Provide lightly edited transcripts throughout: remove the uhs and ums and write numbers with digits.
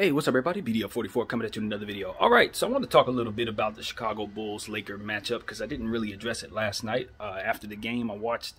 Hey, what's up everybody? BDF44 coming at you in another video. Alright, so I want to talk a little bit about the Chicago Bulls-Laker matchup because I didn't really address it last night. After the game, I watched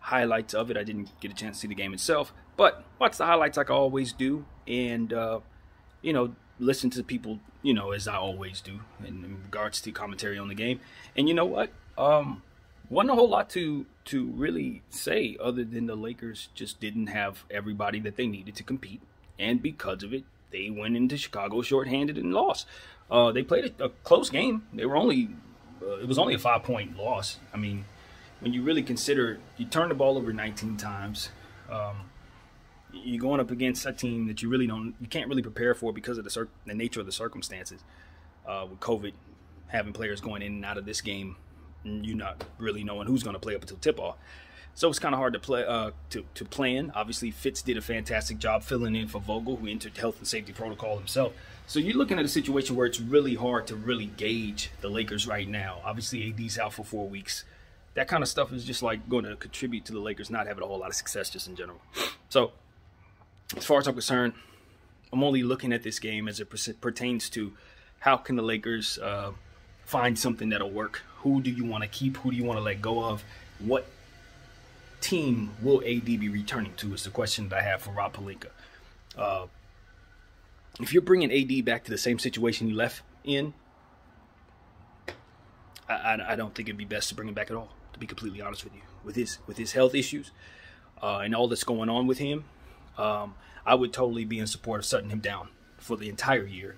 highlights of it. I didn't get a chance to see the game itself, but watch the highlights like I always do and, listen to people, as I always do in regards to commentary on the game. And you know what? Wasn't a whole lot to really say other than the Lakers just didn't have everybody that they needed to compete. And because of it, they went into Chicago shorthanded and lost. They played a close game. It was only a 5-point loss. I mean, when you really consider, you turn the ball over 19 times. You're going up against a team that you can't really prepare for because of the nature of the circumstances. With COVID, having players going in and out of this game, and you're not really knowing who's going to play up until tip-off. So it's kind of hard to play to plan. Obviously, Fitz did a fantastic job filling in for Vogel, who entered health and safety protocol himself. So you're looking at a situation where it's really hard to really gauge the Lakers right now. Obviously, AD's out for 4 weeks. That kind of stuff is just like going to contribute to the Lakers not having a whole lot of success just in general. So as far as I'm concerned, I'm only looking at this game as it pertains to how can the Lakers find something that'll work. Who do you want to keep? Who do you want to let go of? What team will AD be returning to is the question that I have for Rob Pelinka. If you're bringing AD back to the same situation you left in, I don't think it'd be best to bring him back at all, to be completely honest with you. With his health issues and all that's going on with him, I would totally be in support of shutting him down for the entire year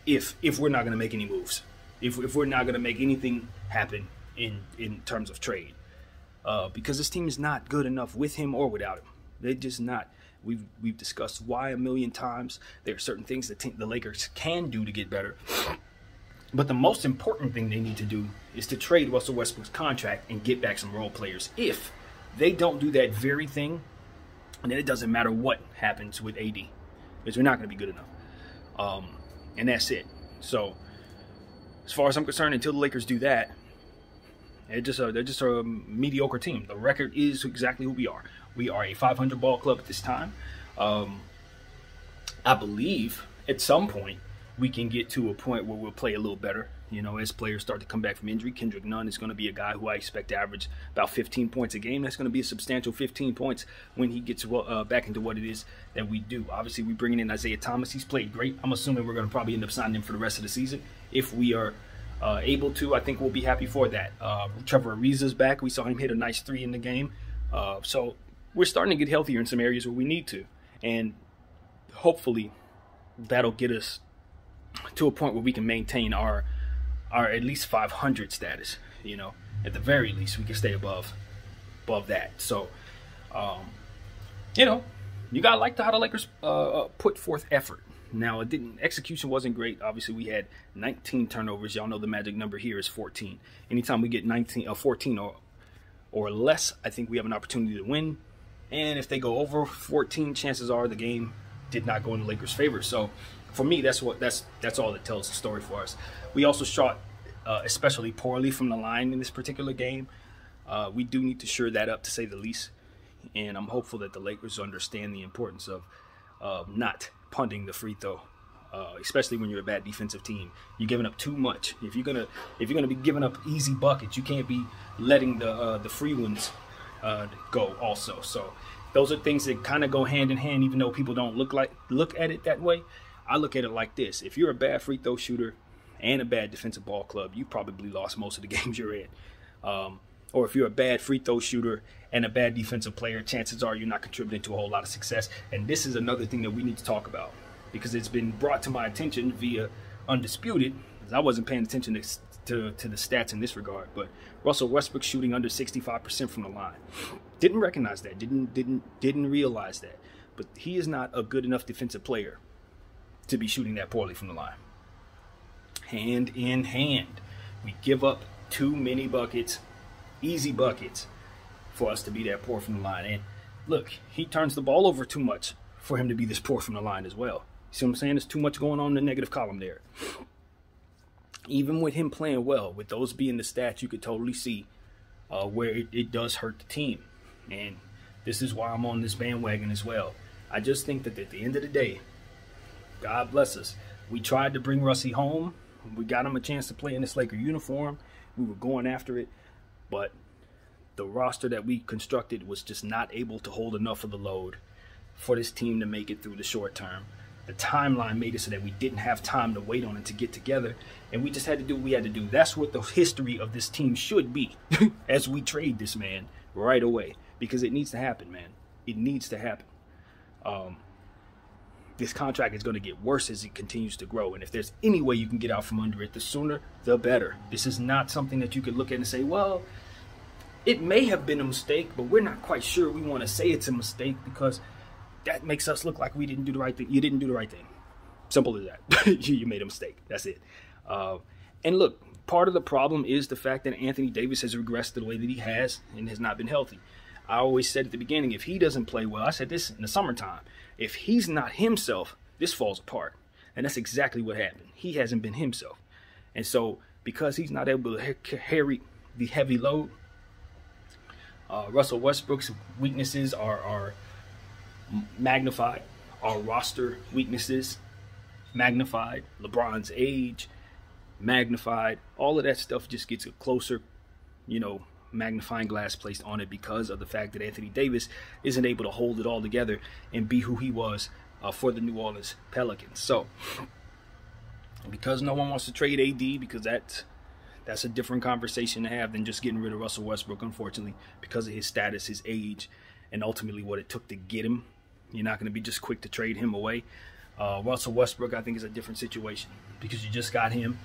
if we're not going to make any moves. If we're not going to make anything happen in terms of trade. Because this team is not good enough with him or without him. They're just not. We've discussed why a million times. There are certain things that the Lakers can do to get better. But the most important thing they need to do is to trade Russell Westbrook's contract and get back some role players. If they don't do that very thing, then it doesn't matter what happens with AD. Because we're not going to be good enough. And that's it. So, as far as I'm concerned, until the Lakers do that, they're just a mediocre team. The record is exactly who we are. We are a 500 ball club at this time. I believe at some point we can get to a point where we'll play a little better. As players start to come back from injury. Kendrick Nunn is going to be a guy who I expect to average about 15 points a game. That's going to be a substantial 15 points when he gets back into what it is that we do. Obviously, we're bringing in Isaiah Thomas. He's played great. I'm assuming we're going to probably end up signing him for the rest of the season. If we are able to, I think we'll be happy for that. Trevor Ariza's back. We saw him hit a nice 3 in the game. So we're starting to get healthier in some areas where we need to. And hopefully that'll get us to a point where we can maintain our at least 500 status. At the very least, we can stay above that. So, you got to like how the Lakers put forth effort. Now, execution wasn't great. Obviously, we had 19 turnovers. Y'all know the magic number here is 14. Anytime we get 14 or less, I think we have an opportunity to win. And if they go over 14, chances are the game did not go in the Lakers' favor. So, for me, that's all that tells the story for us. We also shot especially poorly from the line in this particular game. We do need to shore that up, to say the least. And I'm hopeful that the Lakers understand the importance of not punting the free throw, especially when you're a bad defensive team. You're giving up too much. If you're gonna be giving up easy buckets, you can't be letting the free ones go also. So those are things that kind of go hand in hand, even though people don't look at it that way. I look at it like this: if you're a bad free throw shooter and a bad defensive ball club, you probably lost most of the games you're in. Or if you're a bad free throw shooter and a bad defensive player, chances are you're not contributing to a whole lot of success. And this is another thing that we need to talk about, because it's been brought to my attention via Undisputed, because I wasn't paying attention to the stats in this regard. But Russell Westbrook shooting under 65% from the line. Didn't recognize that. Didn't realize that. But he is not a good enough defensive player to be shooting that poorly from the line. Hand in hand, we give up too many buckets. Easy buckets for us to be that poor from the line. And look, he turns the ball over too much for him to be this poor from the line as well. You see what I'm saying? There's too much going on in the negative column there. Even with him playing well, with those being the stats, you could totally see where it does hurt the team. And this is why I'm on this bandwagon as well. I just think that at the end of the day, God bless us. We tried to bring Russie home. We got him a chance to play in this Laker uniform. We were going after it, but the roster that we constructed was just not able to hold enough of the load for this team to make it through the short term. The timeline made it so that we didn't have time to wait on it to get together, and we just had to do what we had to do. That's what the history of this team should be as we trade this man right away, because it needs to happen, man. It needs to happen. This contract is going to get worse as it continues to grow, and if there's any way you can get out from under it, the sooner the better. This is not something that you could look at and say, well, it may have been a mistake, but we're not quite sure we want to say it's a mistake because that makes us look like we didn't do the right thing. You didn't do the right thing. Simple as that. You made a mistake. That's it. And look, part of the problem is the fact that Anthony Davis has regressed the way that he has and has not been healthy. I always said at the beginning, if he doesn't play well, I said this in the summertime, if he's not himself, this falls apart. And that's exactly what happened. He hasn't been himself. And so because he's not able to carry the heavy load, Russell Westbrook's weaknesses are magnified. Our roster weaknesses magnified. LeBron's age magnified. All of that stuff just gets a closer, magnifying glass placed on it because of the fact that Anthony Davis isn't able to hold it all together and be who he was for the New Orleans Pelicans. So because no one wants to trade AD, because that's a different conversation to have than just getting rid of Russell Westbrook, unfortunately, because of his status, his age, and ultimately what it took to get him. You're not going to be just quick to trade him away. Russell Westbrook, I think, is a different situation because you just got him.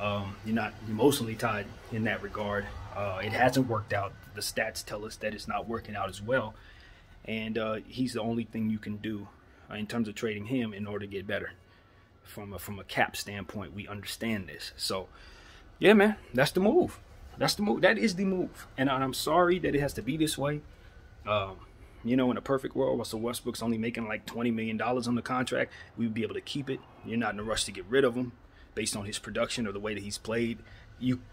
You're not emotionally tied in that regard. It hasn't worked out. The stats tell us that it's not working out as well. And he's the only thing you can do in terms of trading him in order to get better. From a cap standpoint, we understand this. So, yeah, man, that's the move. That's the move. That is the move. And I'm sorry that it has to be this way. In a perfect world, Russell Westbrook's only making like $20 million on the contract. We'd be able to keep it. You're not in a rush to get rid of him based on his production or the way that he's played.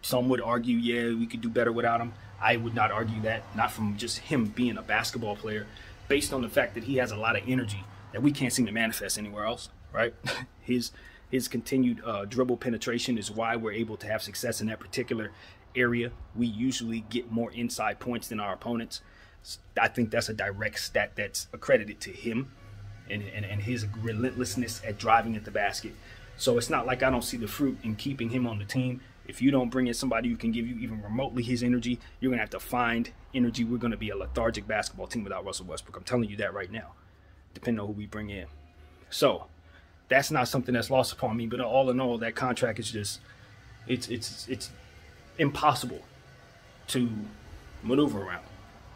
Some would argue, yeah, we could do better without him. I would not argue that, not from just him being a basketball player, based on the fact that he has a lot of energy that we can't seem to manifest anywhere else, right? His continued dribble penetration is why we're able to have success in that particular area. We usually get more inside points than our opponents. I think that's a direct stat that's accredited to him and his relentlessness at driving at the basket. So it's not like I don't see the fruit in keeping him on the team. If you don't bring in somebody who can give you even remotely his energy, you're going to have to find energy. We're going to be a lethargic basketball team without Russell Westbrook. I'm telling you that right now, depending on who we bring in. So that's not something that's lost upon me. But all in all, that contract is just, it's impossible to maneuver around.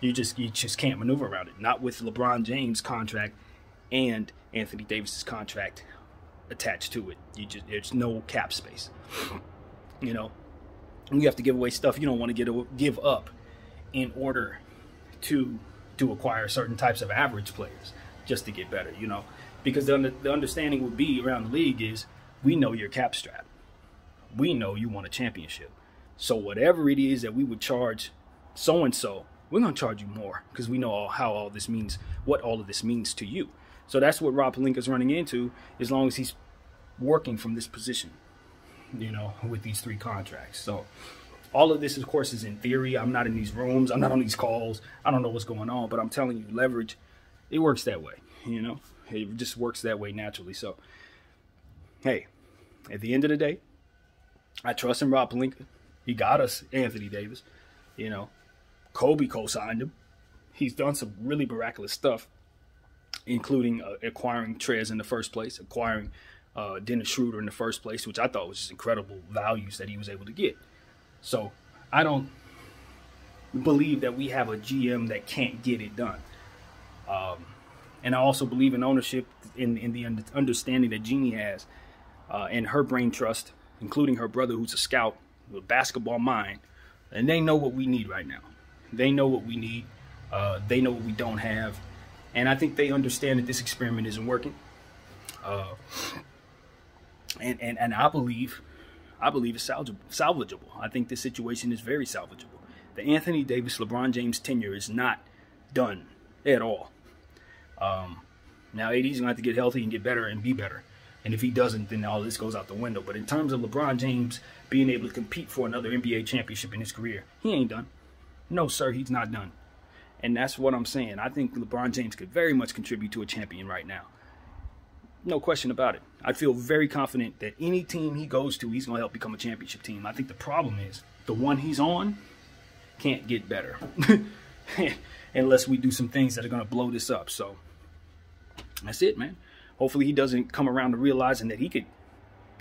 You just can't maneuver around it. Not with LeBron James' contract and Anthony Davis's contract attached to it. There's no cap space. You have to give away stuff you don't want to give up in order to acquire certain types of average players just to get better. Because the understanding would be around the league is we know your cap strap. We know you want a championship. So whatever it is that we would charge so and so, we're going to charge you more because we know how all this means, what all of this means to you. So that's what Rob Pelinka's running into as long as he's working from this position, with these 3 contracts. So all of this, of course, is in theory. I'm not in these rooms. I'm not on these calls. I don't know what's going on, but I'm telling you, leverage, it works that way, It just works that way naturally. So, hey, at the end of the day, I trust in Rob Pelinka. He got us Anthony Davis, Kobe co-signed him. He's done some really miraculous stuff, including acquiring Trez in the first place, acquiring Dennis Schroeder in the first place, which I thought was just incredible values that he was able to get. So I don't believe that we have a GM that can't get it done. And I also believe in ownership in the understanding that Jeannie has and her brain trust, including her brother who's a scout with a basketball mind. And they know what we need right now. They know what we need. They know what we don't have. And I think they understand that this experiment isn't working. And I believe it's salvageable. I think this situation is very salvageable. The Anthony Davis, LeBron James tenure is not done at all. Now AD's going to have to get healthy and get better and be better. And if he doesn't, then all this goes out the window. But in terms of LeBron James being able to compete for another NBA championship in his career, he ain't done. No, sir, he's not done. And that's what I'm saying. I think LeBron James could very much contribute to a champion right now. No question about it. I feel very confident that any team he goes to, he's going to help become a championship team. I think the problem is the one he's on can't get better unless we do some things that are going to blow this up. So that's it, man. Hopefully he doesn't come around to realizing that he could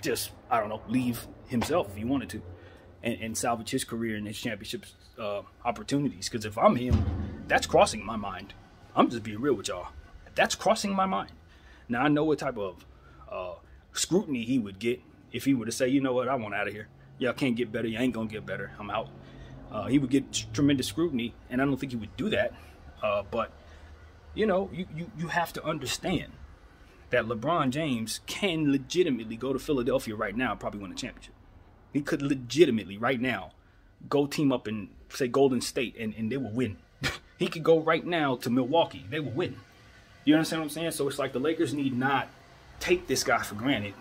just, I don't know, leave himself if he wanted to and salvage his career and his championship opportunities. Because if I'm him, that's crossing my mind. I'm just being real with y'all. That's crossing my mind. Now, I know what type of scrutiny he would get if he were to say, you know what, I want out of here. Y'all can't get better. You ain't going to get better. I'm out. He would get tremendous scrutiny, and I don't think he would do that. But, you know, you have to understand that LeBron James can legitimately go to Philadelphia right now and probably win a championship. He could legitimately right now go team up in, say, Golden State, and they will win. He could go right now to Milwaukee. They will win. You understand what I'm saying? So it's like the Lakers need not take this guy for granted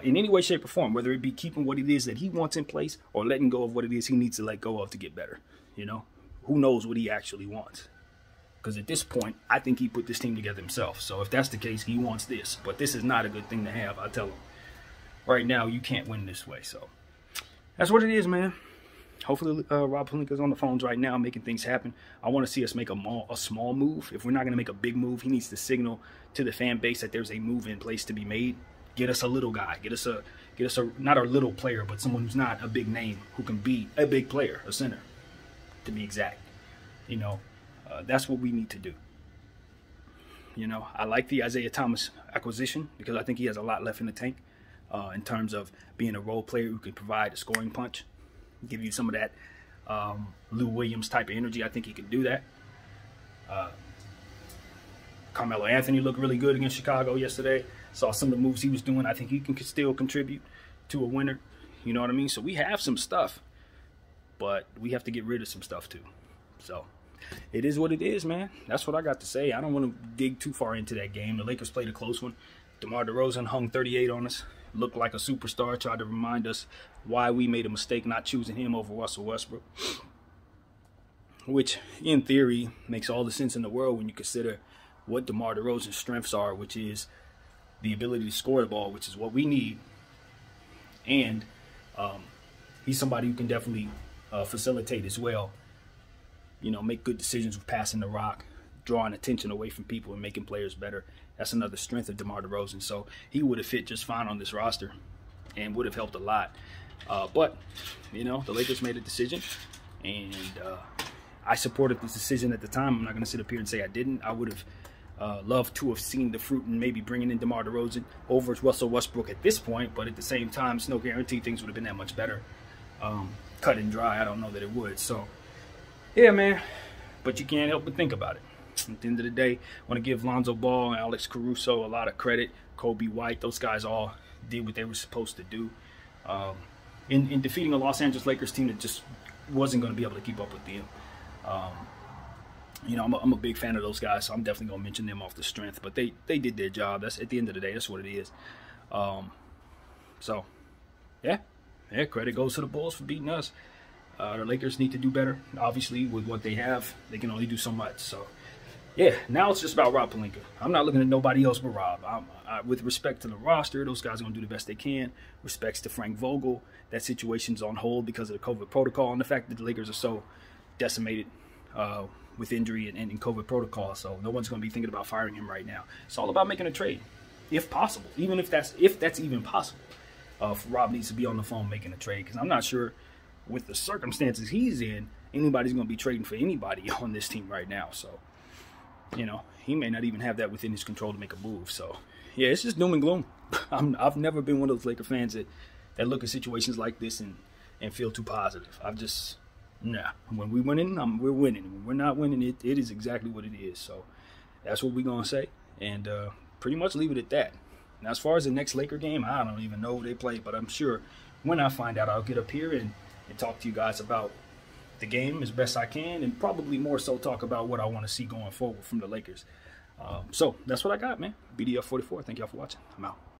in any way, shape, or form, whether it be keeping what it is that he wants in place or letting go of what it is he needs to let go of to get better. You know, who knows what he actually wants? Because at this point, I think he put this team together himself. So if that's the case, he wants this. But this is not a good thing to have. I tell him, right now, you can't win this way. So that's what it is, man. Hopefully, Rob Pelinka's on the phones right now making things happen. I want to see us make a small move. If we're not going to make a big move, he needs to signal to the fan base that there's a move in place to be made. Get us a little guy. Get us a not a little player, but someone who's not a big name, who can be a big player, a center, to be exact. You know, that's what we need to do. You know, I like the Isaiah Thomas acquisition because I think he has a lot left in the tank in terms of being a role player who can provide a scoring punch, give you some of that Lou Williams type of energy. I think he can do that. Carmelo Anthony looked really good against Chicago yesterday. Saw some of the moves he was doing. I think he can still contribute to a winner. You know what I mean? So we have some stuff, but we have to get rid of some stuff too. So it is what it is, man. That's what I got to say. I don't want to dig too far into that game. The Lakers played a close one. DeMar DeRozan hung 38 on us. Looked like a superstar. Tried to remind us why we made a mistake not choosing him over Russell Westbrook. Which, in theory, makes all the sense in the world when you consider what DeMar DeRozan's strengths are, which is the ability to score the ball, which is what we need. And he's somebody who can definitely facilitate as well. You know, make good decisions with passing the rock, drawing attention away from people and making players better. That's another strength of DeMar DeRozan. So he would have fit just fine on this roster and would have helped a lot. But, you know, the Lakers made a decision, and I supported this decision at the time. I'm not going to sit up here and say I didn't. I would have loved to have seen the fruit in maybe bringing in DeMar DeRozan over Russell Westbrook at this point, but at the same time, it's no guarantee things would have been that much better. Cut and dry, I don't know that it would. So, yeah, man, but you can't help but think about it. At the end of the day, I want to give Lonzo Ball and Alex Caruso a lot of credit. Kobe White, those guys all did what they were supposed to do in defeating a Los Angeles Lakers team that just wasn't going to be able to keep up with them. You know, I'm a big fan of those guys, so I'm definitely going to mention them off the strength. But they did their job. That's at the end of the day, that's what it is. So, yeah, credit goes to the Bulls for beating us. The Lakers need to do better. Obviously, with what they have, they can only do so much. So, yeah, now it's just about Rob Pelinka. I'm not looking at nobody else but Rob. With respect to the roster, those guys are going to do the best they can. Respects to Frank Vogel, that situation's on hold because of the COVID protocol and the fact that the Lakers are so decimated with injury and COVID protocol. So no one's going to be thinking about firing him right now. It's all about making a trade, if possible. Even if that's even possible. Rob needs to be on the phone making a trade, because I'm not sure with the circumstances he's in, anybody's going to be trading for anybody on this team right now. So, you know, he may not even have that within his control to make a move. So, yeah, it's just doom and gloom. I've never been one of those Laker fans that look at situations like this and feel too positive. I've just, nah. When we're winning, we're winning. When we're not winning, it is exactly what it is. So that's what we're going to say, and pretty much leave it at that. Now, as far as the next Laker game, I don't even know who they play, but I'm sure when I find out, I'll get up here and talk to you guys about the game as best I can, and probably more so talk about what I want to see going forward from the Lakers. So that's what I got, man. BDF 44. Thank y'all for watching. I'm out.